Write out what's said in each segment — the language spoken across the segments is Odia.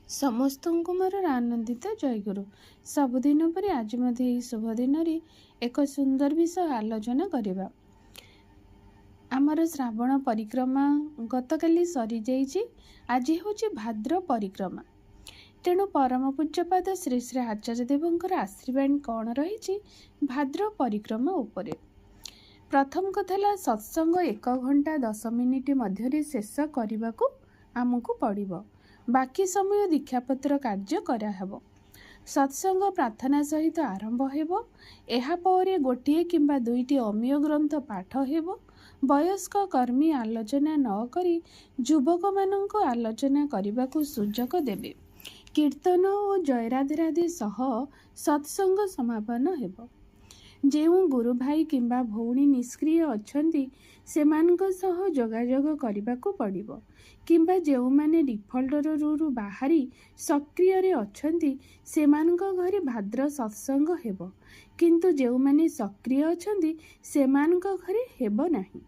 ସମସ୍ତଙ୍କୁ ମୋର ଆନନ୍ଦିତ ଜୟଗୁରୁ। ସବୁଦିନ ପରି ଆଜି ମଧ୍ୟ ଏହି ଶୁଭ ଦିନରେ ଏକ ସୁନ୍ଦର ବିଷୟ ଆଲୋଚନା କରିବା। ଆମର ଶ୍ରାବଣ ପରିକ୍ରମା ଗତକାଲି ସରିଯାଇଛି। ଆଜି ହେଉଛି ଭାଦ୍ର ପରିକ୍ରମା। ତେଣୁ ପରମ ପୂଜ୍ୟପାଦ ଶ୍ରୀ ଶ୍ରୀ ଆଚାର୍ଯ୍ୟ ଦେବଙ୍କର ଆଶୀର୍ବାଦ କ'ଣ ରହିଛି ଭାଦ୍ର ପରିକ୍ରମା ଉପରେ। ପ୍ରଥମ କଥା ହେଲା, ସତ୍ସଙ୍ଗ 1 ଘଣ୍ଟା 10 ମିନିଟ୍ ମଧ୍ୟରେ ଶେଷ କରିବାକୁ ଆମକୁ ପଡ଼ିବ। ବାକି ସମୟ ଦୀକ୍ଷାପତ୍ର କାର୍ଯ୍ୟ କରାହେବ। ସତ୍ସଙ୍ଗ ପ୍ରାର୍ଥନା ସହିତ ଆରମ୍ଭ ହେବ। ଏହାପରେ ଗୋଟିଏ କିମ୍ବା 2ଟି ଅମୀୟ ଗ୍ରନ୍ଥ ପାଠ ହେବ। ବୟସ୍କ କର୍ମୀ ଆଲୋଚନା ନ କରି ଯୁବକମାନଙ୍କୁ ଆଲୋଚନା କରିବାକୁ ସୁଯୋଗ ଦେବେ। କୀର୍ତ୍ତନ ଓ ଜୟରାଧେ ରାଧେ ସହ ସତ୍ସଙ୍ଗ ସମାପନ ହେବ। ଯେଉଁ ଗୁରୁ ଭାଇ କିମ୍ବା ଭଉଣୀ ନିଷ୍କ୍ରିୟ ଅଛନ୍ତି ସେମାନଙ୍କ ସହ ଯୋଗାଯୋଗ କରିବାକୁ ପଡ଼ିବ, କିମ୍ବା ଯେଉଁମାନେ ଡିଫଲ୍ଟରୁ ବାହାରି ସକ୍ରିୟରେ ଅଛନ୍ତି ସେମାନଙ୍କ ଘରେ ଭାଦ୍ର ସତ୍ସଙ୍ଗ ହେବ, କିନ୍ତୁ ଯେଉଁମାନେ ସକ୍ରିୟ ଅଛନ୍ତି ସେମାନଙ୍କ ଘରେ ହେବ ନାହିଁ।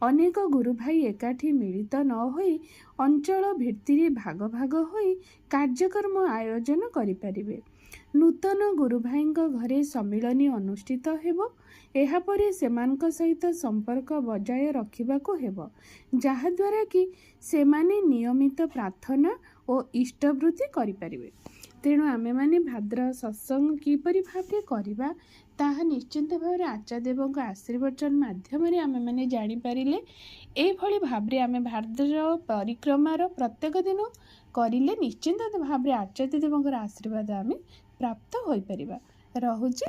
ଅନେକ ଗୁରୁ ଭାଇ ଏକାଠି ମିଳିତ ନ ହୋଇ ଅଞ୍ଚଳ ଭିତ୍ତିରେ ଭାଗ ଭାଗ ହୋଇ କାର୍ଯ୍ୟକ୍ରମ ଆୟୋଜନ କରିପାରିବେ। ନୂତନ ଗୁରୁ ଭାଇଙ୍କ ଘରେ ସମ୍ମିଳନୀ ଅନୁଷ୍ଠିତ ହେବ। ଏହାପରେ ସେମାନଙ୍କ ସହିତ ସମ୍ପର୍କ ବଜାୟ ରଖିବାକୁ ହେବ, ଯାହାଦ୍ୱାରା କି ସେମାନେ ନିୟମିତ ପ୍ରାର୍ଥନା ଓ ଇଷ୍ଟବୃତ୍ତି କରିପାରିବେ। ତେଣୁ ଆମେମାନେ ଭାଦ୍ର ସତ୍ସଙ୍ଗ କିପରି ଭାବରେ କରିବା ତାହା ନିଶ୍ଚିନ୍ତ ଭାବରେ ଆଚାର୍ଯ୍ୟଦେବଙ୍କ ଆଶୀର୍ବଚନ ମାଧ୍ୟମରେ ଆମେମାନେ ଜାଣିପାରିଲେ। ଏଇଭଳି ଭାବରେ ଆମେ ଭାଦ୍ର ପରିକ୍ରମାର ପ୍ରତ୍ୟେକ ଦିନ କରିଲେ ନିଶ୍ଚିନ୍ତ ଭାବରେ ଆଚାର୍ଯ୍ୟଦେବଙ୍କର ଆଶୀର୍ବାଦ ଆମେ ପ୍ରାପ୍ତ ହୋଇପାରିବା। ରହୁଛି।